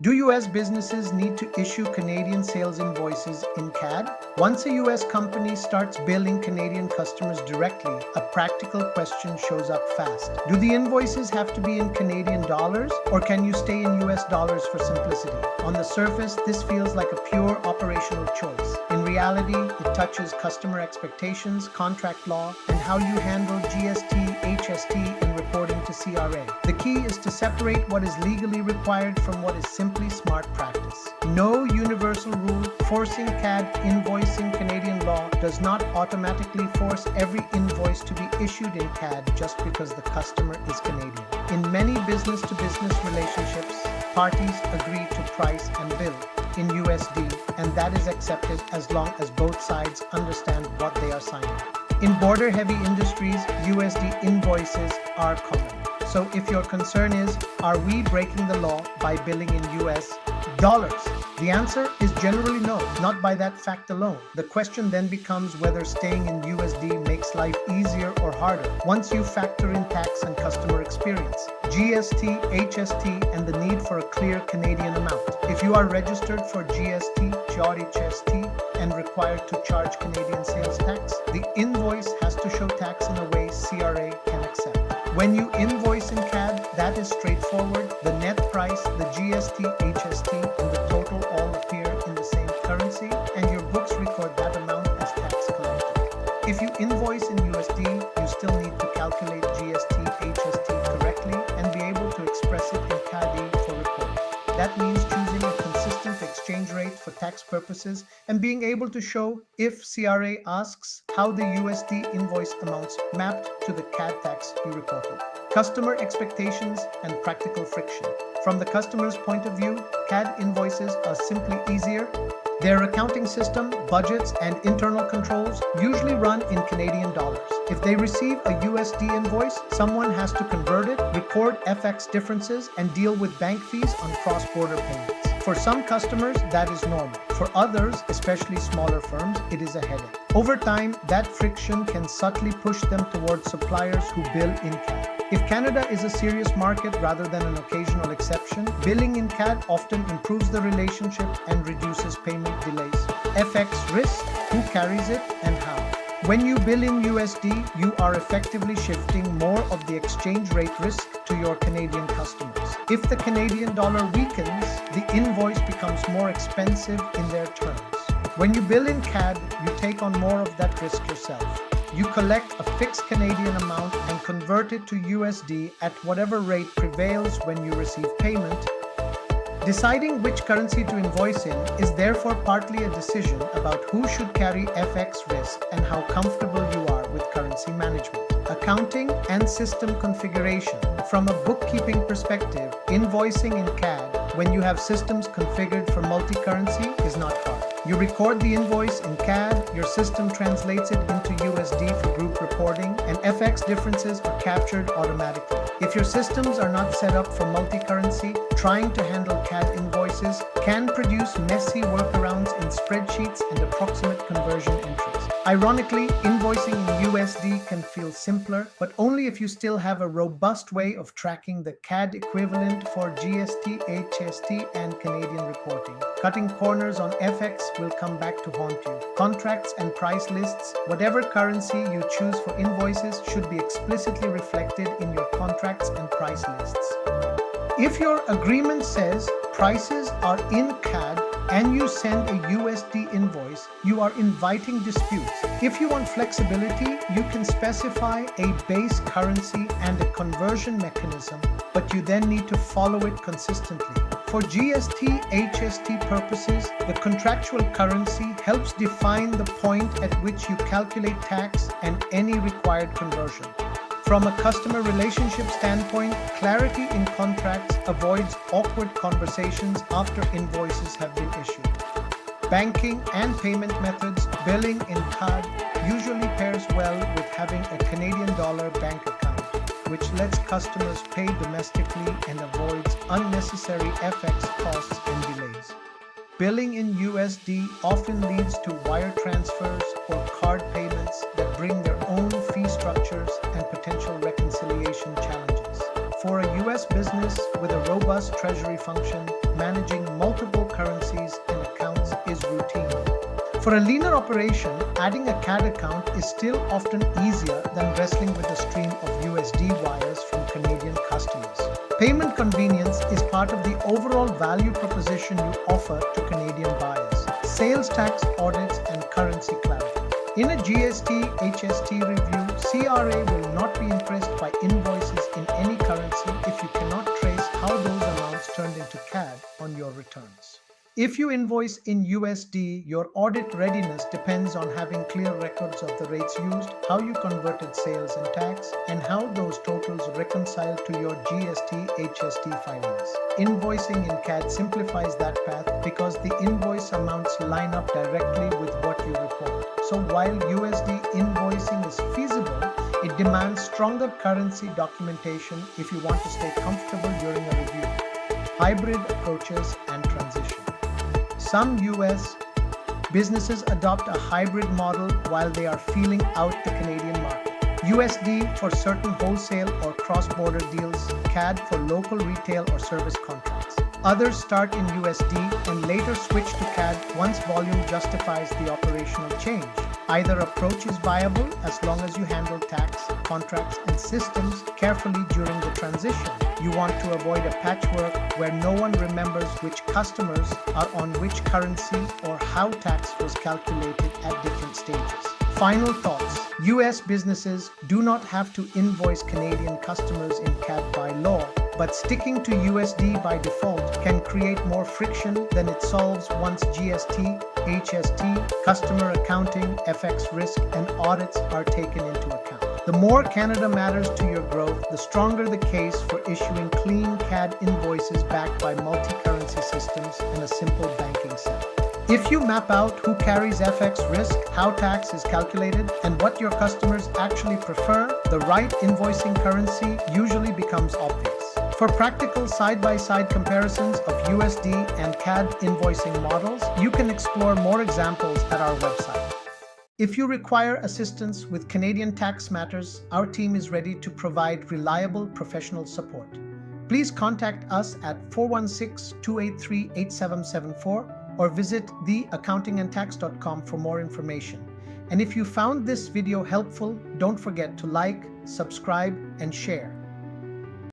Do US businesses need to issue Canadian sales invoices in CAD? Once a US company starts billing Canadian customers directly, a practical question shows up fast. Do the invoices have to be in Canadian dollars, or can you stay in US dollars for simplicity? On the surface, this feels like a pure operational choice. In reality, it touches customer expectations, contract law, and how you handle GST, HST, and reporting to CRA. The key is to separate what is legally required from what is simply smart practice. No universal rule forcing CAD invoicing Canadian law does not automatically force every invoice to be issued in CAD just because the customer is Canadian. In many business-to-business relationships, parties agree to price and bill in USD, and that is accepted as long as both sides understand what they are signing. In border-heavy industries, USD invoices are common. So if your concern is, are we breaking the law by billing in US dollars? The answer is generally no, not by that fact alone. The question then becomes whether staying in USD makes life easier or harder once you factor in tax and customer experience, GST, HST, and the need for a clear Canadian amount. If you are registered for GST, HST, and required to charge Canadian sales tax, the invoice has to show tax in a way CRA can accept. When you invoice in CAD, that is straightforward. The net price, the GST, HST, and the total all appear in the same currency, and your books record that amount as tax collected. If you invoice in USD, you still need to calculate GST, HST correctly and be able to express it in CAD for reporting. That means choosing a consistent exchange rate for tax purposes and being able to show, if CRA asks, how the USD invoice amounts mapped to the CAD tax you reported. Customer expectations and practical friction. From the customer's point of view, CAD invoices are simply easier. Their accounting system, budgets, and internal controls usually run in Canadian dollars. If they receive a USD invoice, someone has to convert it, record FX differences, and deal with bank fees on cross-border payments. For some customers, that is normal. For others, especially smaller firms, it is a headache. Over time, that friction can subtly push them towards suppliers who bill in CAD. If Canada is a serious market rather than an occasional exception, billing in CAD often improves the relationship and reduces payment delays. FX risk, who carries it and how? When you bill in USD, you are effectively shifting more of the exchange rate risk to your Canadian customers. If the Canadian dollar weakens, the invoice becomes more expensive in their terms. When you bill in CAD, you take on more of that risk yourself. You collect a fixed Canadian amount and convert it to USD at whatever rate prevails when you receive payment. Deciding which currency to invoice in is therefore partly a decision about who should carry FX risk and how comfortable you are with currency management. Accounting and system configuration. From a bookkeeping perspective, invoicing in CAD when you have systems configured for multi-currency is not hard. You record the invoice in CAD, your system translates it into USD for group reporting, and FX differences are captured automatically. If your systems are not set up for multi-currency, trying to handle CAD invoices can produce messy workarounds in spreadsheets and approximate conversion entries. Ironically, invoicing in USD can feel simpler, but only if you still have a robust way of tracking the CAD equivalent for GST, HST, and Canadian reporting. Cutting corners on FX will come back to haunt you. Contracts and price lists, whatever currency you choose for invoices, should be explicitly reflected in your contracts and price lists. If your agreement says prices are in CAD and you send a USD invoice, you are inviting disputes. If you want flexibility, you can specify a base currency and a conversion mechanism, but you then need to follow it consistently. For GST, HST purposes, the contractual currency helps define the point at which you calculate tax and any required conversion. From a customer relationship standpoint, clarity in contracts avoids awkward conversations after invoices have been issued. Banking and payment methods, billing in CAD usually pairs well with having a Canadian dollar bank account, which lets customers pay domestically and avoids unnecessary FX costs and delays. Billing in USD often leads to wire transfers or card payments that bring their own fee structures and potential reconciliation challenges. For a US business with a robust treasury function, managing multiple currencies and accounts is routine. For a leaner operation, adding a CAD account is still often easier than wrestling with a stream of USD wires from Canadian customers. Payment convenience is part of the overall value proposition you offer to Canadian buyers. Sales tax audits and currency clarity. In a GST HST review, CRA will not be impressed by invoices in any currency if you cannot trace how those amounts turned into CAD on your returns. If you invoice in USD, your audit readiness depends on having clear records of the rates used, how you converted sales and tax, and how those totals reconcile to your GST HST filings. Invoicing in CAD simplifies that path because the invoice amounts line up directly with what you report. So while USD invoicing is feasible, it demands stronger currency documentation if you want to stay comfortable during a review. Hybrid approaches and transition. Some US businesses adopt a hybrid model while they are feeling out the Canadian market. USD for certain wholesale or cross-border deals, CAD for local retail or service contracts. Others start in USD and later switch to CAD once volume justifies the operational change. Either approach is viable as long as you handle tax, contracts, and systems carefully during the transition. You want to avoid a patchwork where no one remembers which customers are on which currency or how tax was calculated at different stages. Final thoughts. US businesses do not have to invoice Canadian customers in CAD by law, but sticking to USD by default can create more friction than it solves once GST, HST, customer accounting, FX risk, and audits are taken into account. The more Canada matters to your growth, the stronger the case for issuing clean CAD invoices backed by multi-currency systems and a simple banking setup. If you map out who carries FX risk, how tax is calculated, and what your customers actually prefer, the right invoicing currency usually becomes obvious. For practical side-by-side comparisons of USD and CAD invoicing models, you can explore more examples at our website. If you require assistance with Canadian tax matters, our team is ready to provide reliable professional support. Please contact us at 416-283-8774 or visit theaccountingandtax.com for more information. And if you found this video helpful, don't forget to like, subscribe, and share.